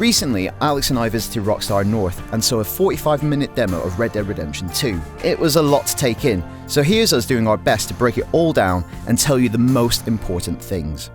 Recently, Alex and I visited Rockstar North and saw a 45-minute demo of Red Dead Redemption 2. It was a lot to take in, so here's us doing our best to break it all down and tell you the most important things.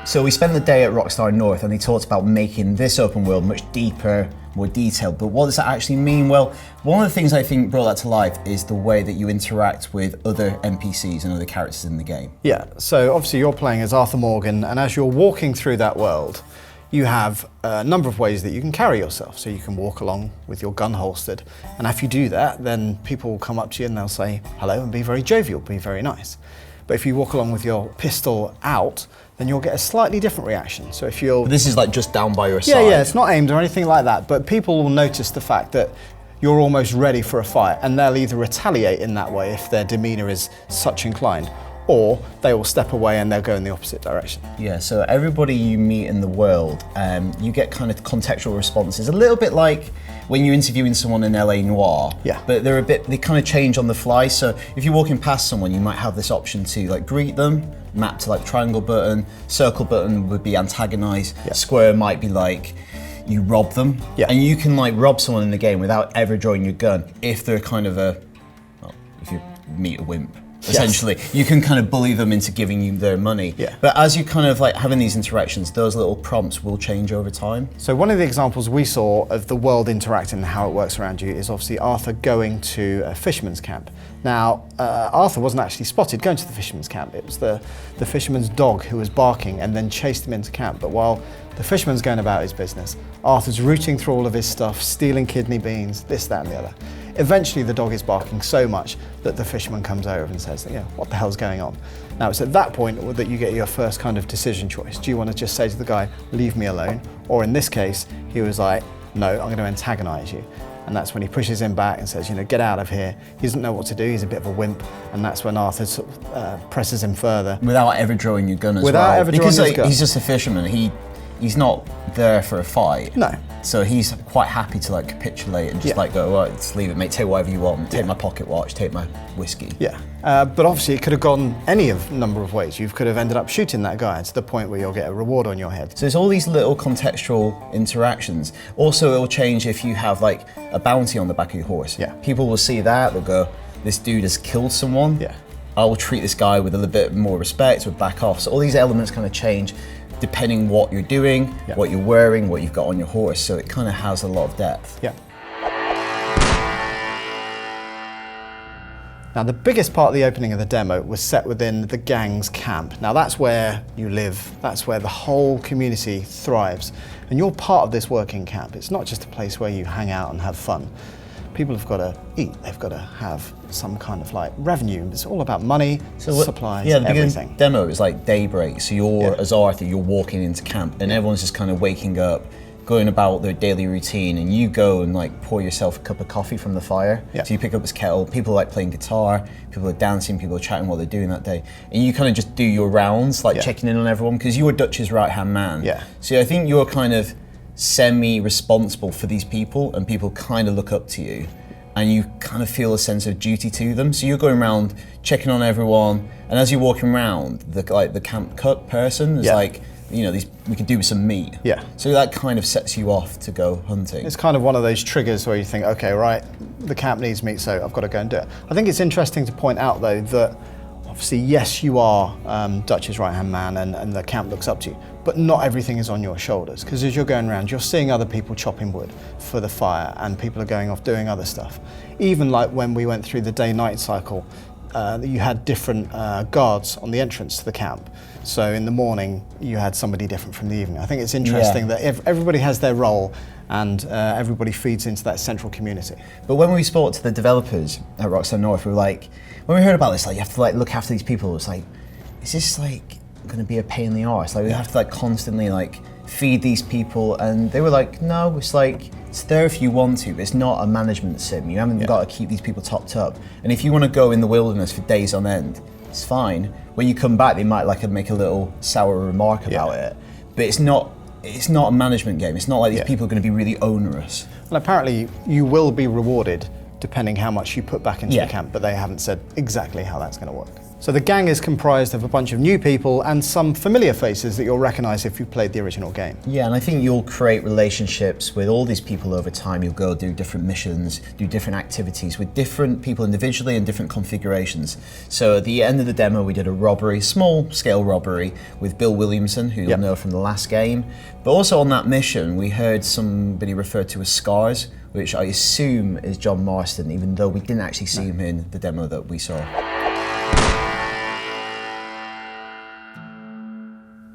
So we spent the day at Rockstar North and they talked about making this open world much deeper, more detailed, but what does that actually mean? Well, one of the things I think brought that to life is the way that you interact with other NPCs and other characters in the game. Yeah, so obviously you're playing as Arthur Morgan, and as you're walking through that world, you have a number of ways that you can carry yourself. So you can walk along with your gun holstered, and if you do that, then people will come up to you and they'll say hello and be very jovial, be very nice. But if you walk along with your pistol out, then you'll get a slightly different reaction. So if you're... This is like just down by your side? Yeah, it's not aimed or anything like that, but people will notice the fact that you're almost ready for a fight, and they'll either retaliate in that way if their demeanor is such inclined, or they will step away and they'll go in the opposite direction. Yeah, so everybody you meet in the world, you get kind of contextual responses, a little bit like when you're interviewing someone in LA Noire. Yeah. But they kind of change on the fly. So if you're walking past someone, you might have this option to like greet them, map to like triangle button, circle button would be antagonize, yeah. Square might be like you rob them. Yeah. And you can like rob someone in the game without ever drawing your gun if they're kind of if you meet a wimp. Essentially, yes. You can kind of bully them into giving you their money. Yeah. But as you kind of like having these interactions, those little prompts will change over time. So one of the examples we saw of the world interacting and how it works around you is obviously Arthur going to a fisherman's camp. Now, Arthur wasn't actually spotted going to the fisherman's camp. It was the fisherman's dog who was barking and then chased him into camp. But while the fisherman's going about his business, Arthur's rooting through all of his stuff, stealing kidney beans, this, that, and the other. Eventually, the dog is barking so much that the fisherman comes over and says, what the hell's going on? Now, it's at that point that you get your first kind of decision choice. Do you want to just say to the guy, leave me alone? Or in this case, he was like, no, I'm going to antagonize you. And that's when he pushes him back and says, get out of here. He doesn't know what to do, he's a bit of a wimp. And that's when Arthur sort of, presses him further. Without ever drawing your gun as well. Without ever drawing his gun. He's just a fisherman. He's not there for a fight. No. So he's quite happy to like capitulate and just like go, right, let's leave it, mate, take whatever you want, take my pocket watch, take my whiskey. Yeah, but obviously it could have gone any number of ways. You could have ended up shooting that guy to the point where you'll get a reward on your head. So there's all these little contextual interactions. Also, it'll change if you have like a bounty on the back of your horse. Yeah. People will see that, they'll go, this dude has killed someone. Yeah. I will treat this guy with a little bit more respect or back off. So all these elements kind of change depending what you're doing, what you're wearing, what you've got on your horse. So it kind of has a lot of depth. Yeah. Now the biggest part of the opening of the demo was set within the gang's camp. Now that's where you live, that's where the whole community thrives. And you're part of this working camp. It's not just a place where you hang out and have fun. People have got to eat, they've got to have some kind of like revenue. It's all about money, supplies, the everything. Demo is like daybreak, so you're, as Arthur, you're walking into camp and everyone's just kind of waking up, going about their daily routine, and you go and like pour yourself a cup of coffee from the fire. Yeah. So you pick up this kettle, people are like playing guitar, people are dancing, people are chatting what they're doing that day. And you kind of just do your rounds, like checking in on everyone, because you're Dutch's right-hand man. Yeah. So I think you're kind of semi-responsible for these people, and people kind of look up to you, and you kind of feel a sense of duty to them. So you're going around checking on everyone, and as you're walking around, the camp cut person is like, we could do with some meat. Yeah. So that kind of sets you off to go hunting. It's kind of one of those triggers where you think, okay, right, the camp needs meat, so I've got to go and do it. I think it's interesting to point out though that obviously, yes, you are Dutch's right-hand man and the camp looks up to you, but not everything is on your shoulders, because as you're going around, you're seeing other people chopping wood for the fire and people are going off doing other stuff. Even like when we went through the day-night cycle, you had different guards on the entrance to the camp. So in the morning, you had somebody different from the evening. I think it's interesting that everybody has their role and everybody feeds into that central community. But when we spoke to the developers at Rockstar North, we were like, when we heard about this, like you have to like look after these people, it's like, is this like going to be a pain in the arse? Like we have to like constantly like feed these people, and they were like, no, it's like, it's there if you want to, but it's not a management sim. You haven't got to keep these people topped up. And if you want to go in the wilderness for days on end, it's fine. When you come back, they might like make a little sour remark about it, but it's not a management game. It's not like these people are going to be really onerous. And apparently you will be rewarded depending how much you put back into the camp, but they haven't said exactly how that's going to work. So the gang is comprised of a bunch of new people and some familiar faces that you'll recognise if you've played the original game. Yeah, and I think you'll create relationships with all these people over time. You'll go do different missions, do different activities with different people individually and different configurations. So at the end of the demo, we did a robbery, small-scale robbery, with Bill Williamson, who you'll know from the last game. But also on that mission, we heard somebody referred to as Scars, which I assume is John Marston, even though we didn't actually see him in the demo that we saw.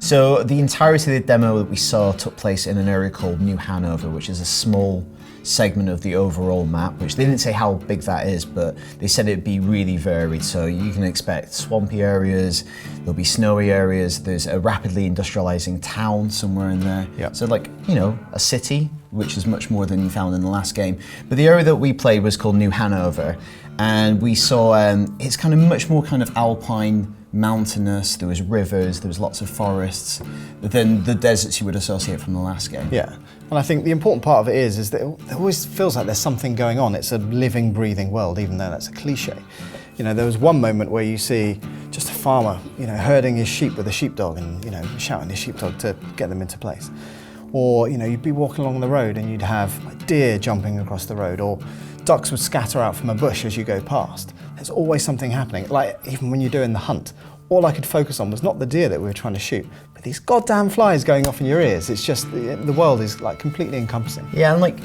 So the entirety of the demo that we saw took place in an area called New Hanover, which is a small segment of the overall map, which they didn't say how big that is, but they said it'd be really varied. So you can expect swampy areas, there'll be snowy areas, there's a rapidly industrializing town somewhere in there. Yep. So like, you know, a city, which is much more than you found in the last game. But the area that we played was called New Hanover, and we saw it's kind of much more kind of alpine, mountainous, there was rivers, there was lots of forests than the deserts you would associate from the last game. Yeah, and I think the important part of it is that it always feels like there's something going on. It's a living, breathing world, even though that's a cliche. You know, there was one moment where you see just a farmer, you know, herding his sheep with a sheepdog and, you know, shouting at his sheepdog to get them into place. Or, you know, you'd be walking along the road and you'd have like, deer jumping across the road, or ducks would scatter out from a bush as you go past. There's always something happening. Like, even when you're doing the hunt, all I could focus on was not the deer that we were trying to shoot, but these goddamn flies going off in your ears. It's just, the world is like completely encompassing. Yeah, and like,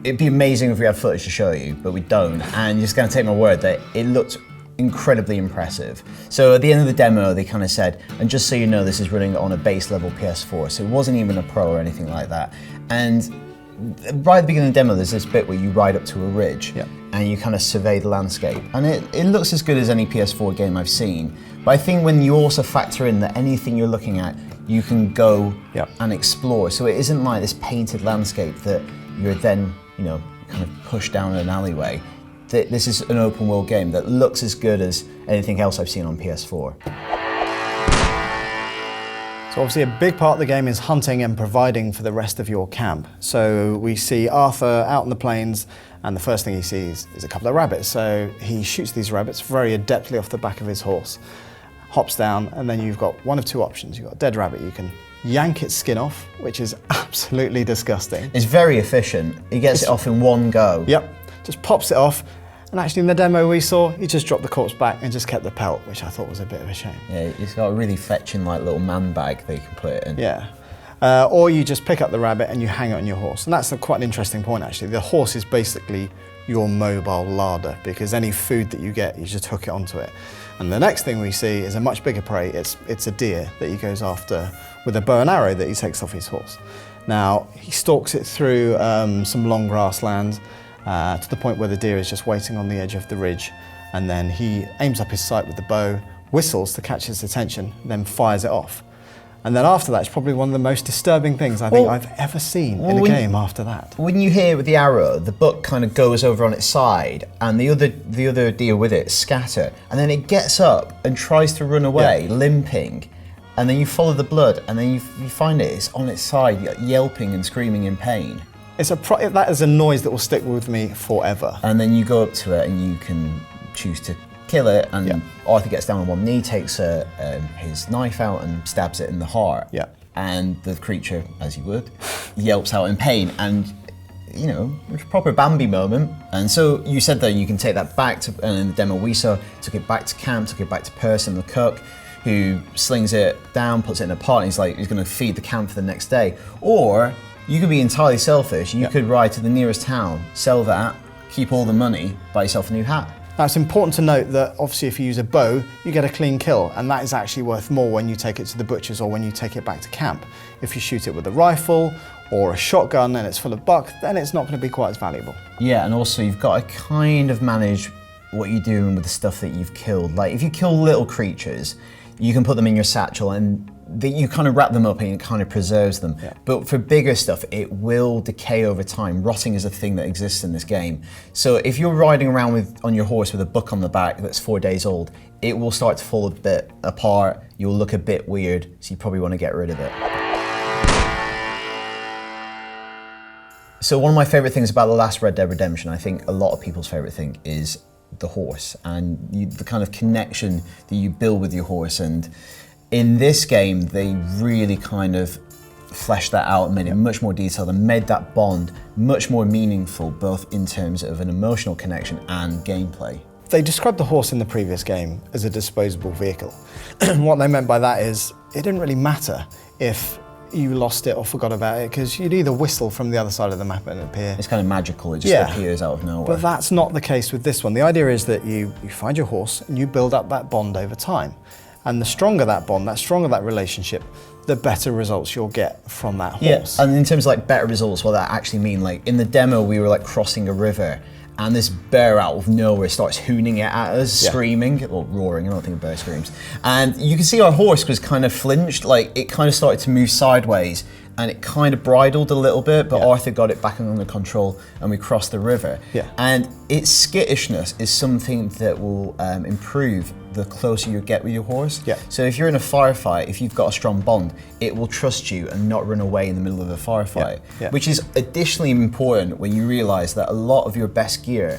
it'd be amazing if we had footage to show you, but we don't. And you're just gonna take my word that it looked incredibly impressive. So at the end of the demo, they kind of said, and just so you know, this is running on a base level PS4, so it wasn't even a Pro or anything like that. And right at the beginning of the demo, there's this bit where you ride up to a ridge and you kind of survey the landscape. And it looks as good as any PS4 game I've seen. But I think when you also factor in that anything you're looking at, you can go and explore. So it isn't like this painted landscape that you're then, you know, kind of pushed down an alleyway. This is an open world game that looks as good as anything else I've seen on PS4. So obviously a big part of the game is hunting and providing for the rest of your camp. So we see Arthur out in the plains, and the first thing he sees is a couple of rabbits. So he shoots these rabbits very adeptly off the back of his horse, hops down, and then you've got one of two options. You've got a dead rabbit, you can yank its skin off, which is absolutely disgusting. It's very efficient. He gets it off in one go. Yep, just pops it off. And actually in the demo we saw, he just dropped the corpse back and just kept the pelt, which I thought was a bit of a shame. Yeah, he's got a really fetching like little man bag that you can put it in. Yeah. Or you just pick up the rabbit and you hang it on your horse. And that's quite an interesting point actually. The horse is basically your mobile larder, because any food that you get, you just hook it onto it. And the next thing we see is a much bigger prey. It's a deer that he goes after with a bow and arrow that he takes off his horse. Now, he stalks it through some long grasslands, to the point where the deer is just waiting on the edge of the ridge, and then he aims up his sight with the bow, whistles to catch its attention, then fires it off. And then after that, it's probably one of the most disturbing things I think I've ever seen in a game after that. When you hear with the arrow, the buck kind of goes over on its side, and the other deer with it scatter, and then it gets up and tries to run away, limping. And then you follow the blood, and then you find it's on its side, yelping and screaming in pain. That is a noise that will stick with me forever. And then you go up to it and you can choose to kill it, and Arthur gets down on one knee, takes his knife out and stabs it in the heart. Yeah. And the creature, as he would, yelps out in pain, and you know, it's a proper Bambi moment. And so you said that you can take that back to, and in the demo we saw, took it back to camp, took it back to Person, the cook, who slings it down, puts it in a pot, and he's going to feed the camp for the next day. Or you could be entirely selfish. You could ride to the nearest town, sell that, keep all the money, buy yourself a new hat. Now it's important to note that obviously if you use a bow, you get a clean kill, and that is actually worth more when you take it to the butcher's or when you take it back to camp. If you shoot it with a rifle or a shotgun and it's full of buck, then it's not going to be quite as valuable. Yeah, and also you've got to kind of manage what you're doing with the stuff that you've killed. Like if you kill little creatures, you can put them in your satchel and you kind of wrap them up and it kind of preserves them. Yeah. But for bigger stuff, it will decay over time. Rotting is a thing that exists in this game. So if you're riding around on your horse with a book on the back that's 4 days old, it will start to fall a bit apart. You'll look a bit weird, so you probably want to get rid of it. So one of my favorite things about the last Red Dead Redemption, I think a lot of people's favorite thing, is the horse and the kind of connection that you build with your horse. And in this game, they really kind of fleshed that out and made it much more detailed and made that bond much more meaningful, both in terms of an emotional connection and gameplay. They described the horse in the previous game as a disposable vehicle. What they meant by that is it didn't really matter if you lost it or forgot about it, because you'd either whistle from the other side of the map and appear. It's kind of magical, it just appears out of nowhere. But that's not the case with this one. The idea is that you find your horse and you build up that bond over time. And the stronger that bond, the stronger that relationship, the better results you'll get from that horse. Yeah, and in terms of like better results, what that actually mean, like in the demo we were like crossing a river and this bear out of nowhere starts hooning it at us, screaming, or roaring, I don't think a bear screams. And you can see our horse was kind of flinched, like it kind of started to move sideways and it kind of bridled a little bit, but Arthur got it back under control and we crossed the river. And its skittishness is something that will improve the closer you get with your horse. So if you're in a firefight, if you've got a strong bond, it will trust you and not run away in the middle of a firefight, which is additionally important when you realize that a lot of your best gear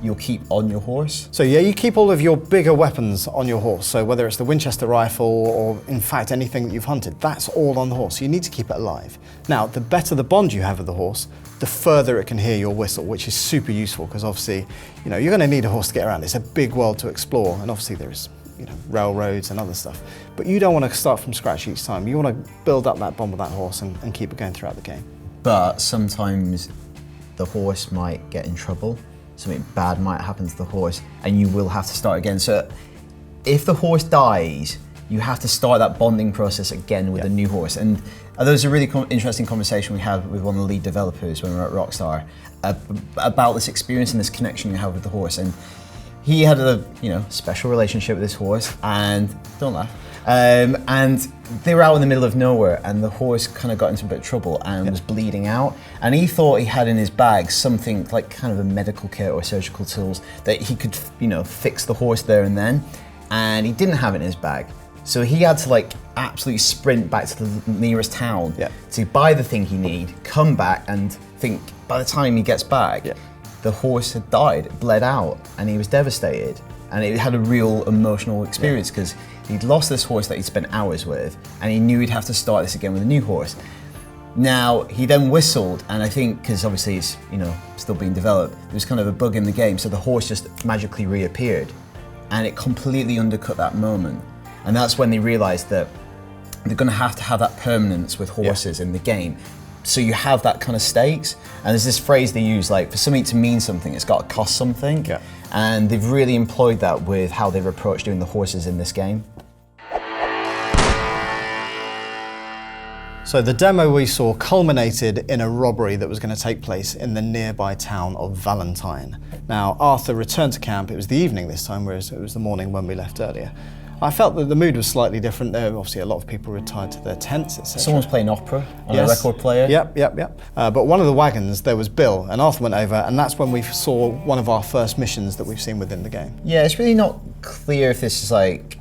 you'll keep on your horse. So yeah, you keep all of your bigger weapons on your horse. So whether it's the Winchester rifle or in fact anything that you've hunted, that's all on the horse. You need to keep it alive. Now, the better the bond you have with the horse, the further it can hear your whistle, which is super useful because obviously, you know, you're going to need a horse to get around. It's a big world to explore, and obviously there's, you know, railroads and other stuff. But you don't want to start from scratch each time. You want to build up that bond with that horse and keep it going throughout the game. But sometimes the horse might get in trouble. Something bad might happen to the horse and you will have to start again. So if the horse dies, you have to start that bonding process again with a new horse. And there was a really interesting conversation we had with one of the lead developers when we were at Rockstar about this experience and this connection you have with the horse. And he had a special relationship with this horse, and don't laugh. And they were out in the middle of nowhere and the horse kind of got into a bit of trouble and was bleeding out, and he thought he had in his bag something like kind of a medical kit or surgical tools that he could fix the horse there and then, and he didn't have it in his bag, so he had to like absolutely sprint back to the nearest town to buy the thing he need, come back, and think by the time he gets back the horse had died, bled out, and he was devastated. And it had a real emotional experience because he'd lost this horse that he'd spent hours with, and he knew he'd have to start this again with a new horse. Now, he then whistled, and I think, because obviously it's still being developed, there was kind of a bug in the game, so the horse just magically reappeared. And it completely undercut that moment. And that's when they realized that they're gonna have to have that permanence with horses in the game. So you have that kind of stakes, and there's this phrase they use, like, for something to mean something, it's got to cost something. And they've really employed that with how they've approached doing the horses in this game. So the demo we saw culminated in a robbery that was going to take place in the nearby town of Valentine. Now, Arthur returned to camp. It was the evening this time, whereas it was the morning when we left earlier. I felt that the mood was slightly different. Obviously, a lot of people retired to their tents, etc. Someone's playing opera on a record player. Yep. But one of the wagons, there was Bill, and Arthur went over, and that's when we saw one of our first missions that we've seen within the game. Yeah, it's really not clear if this is like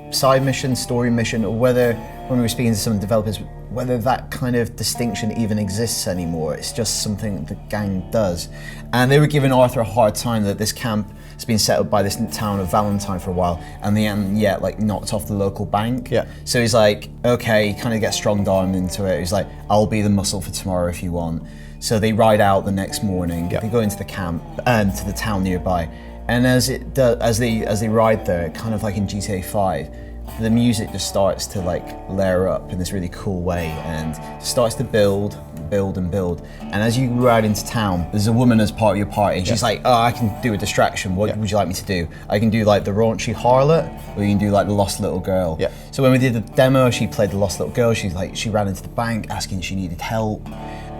side mission, story mission, or whether, when we were speaking to some developers, whether that kind of distinction even exists anymore. It's just something the gang does. And they were giving Arthur a hard time that this camp has been set up by this town of Valentine for a while, and they haven't yet like knocked off the local bank. So he's like, okay, he kind of gets strong-armed into it. He's like, I'll be the muscle for tomorrow if you want. So they ride out the next morning. They go into the camp and to the town nearby, and as they ride there, kind of like in GTA 5, the music just starts to like layer up in this really cool way and starts to build. And as you ride into town, there's a woman as part of your party, and she's like, oh, I can do a distraction. What would you like me to do? I can do like the raunchy harlot, or you can do like the lost little girl. So when we did the demo, she played the lost little girl. She ran into the bank asking if she needed help,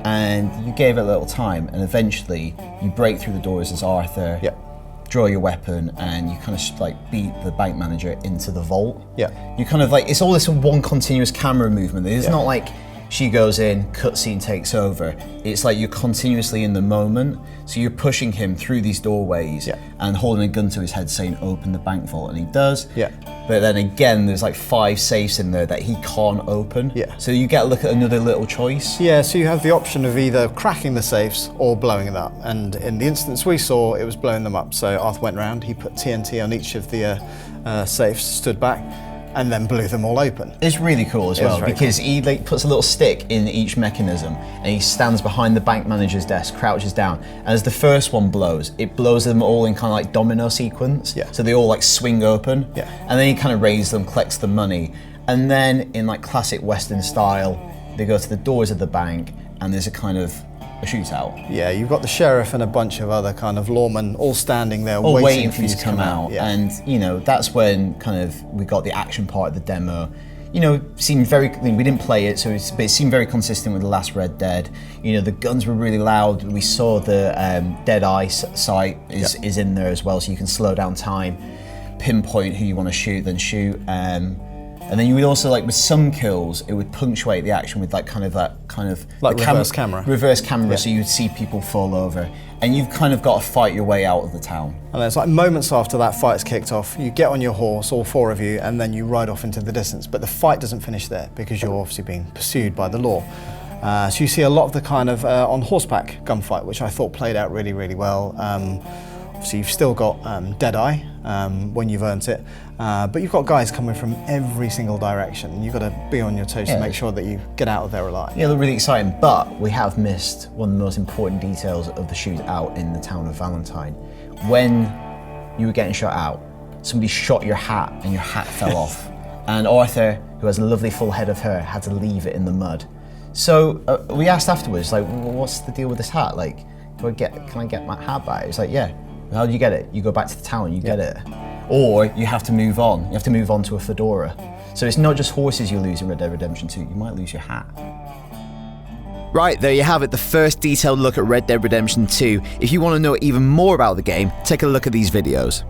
and you gave it a little time, and eventually you break through the doors as Arthur. Draw your weapon, and you kind of like beat the bank manager into the vault. You kind of like, it's all this one continuous camera movement. It's not like she goes in, cutscene takes over. It's like you're continuously in the moment. So you're pushing him through these doorways and holding a gun to his head saying, open the bank vault, and he does. But then again, there's like 5 safes in there that he can't open. Yeah. So you get to look at another little choice. Yeah, so you have the option of either cracking the safes or blowing them up. And in the instance we saw, it was blowing them up. So Arthur went round, he put TNT on each of the safes, stood back, and then blew them all open. It's really cool as well because he like puts a little stick in each mechanism and he stands behind the bank manager's desk, crouches down, and as the first one blows, it blows them all in kind of like domino sequence. Yeah. So they all like swing open. Yeah. And then he kind of raises them, collects the money, and then in like classic Western style, they go to the doors of the bank and there's a kind of a shootout. Yeah, you've got the sheriff and a bunch of other kind of lawmen all standing there All waiting for you to come out. Yeah. And you know, that's when kind of we got the action part of the demo. You know, seemed very, we didn't play it, but it seemed very consistent with the last Red Dead. You know, the guns were really loud. We saw the Dead Eye sight is in there as well, so you can slow down time, pinpoint who you want to shoot, then shoot. And then you would also, like with some kills, it would punctuate the action with like kind of like reverse camera. Reverse camera, so you'd see people fall over. And you've kind of got to fight your way out of the town. And it's like moments after that fight's kicked off, you get on your horse, all 4 of you, and then you ride off into the distance. But the fight doesn't finish there because you're obviously being pursued by the law. So you see a lot of the kind of on horseback gunfight, which I thought played out really, really well. Obviously you've still got Deadeye when you've earned it, but you've got guys coming from every single direction. You've got to be on your toes to make sure that you get out of there alive. Yeah, they're really exciting, but we have missed one of the most important details of the shootout in the town of Valentine. When you were getting shot out, somebody shot your hat and your hat fell off. And Arthur, who has a lovely full head of hair, had to leave it in the mud. So we asked afterwards, like, what's the deal with this hat? Like, can I get my hat back? It's like, yeah. How do you get it? You go back to the town, you get it. Or you have to move on. You have to move on to a fedora. So it's not just horses you lose in Red Dead Redemption 2, you might lose your hat. Right, there you have it, the first detailed look at Red Dead Redemption 2. If you want to know even more about the game, take a look at these videos.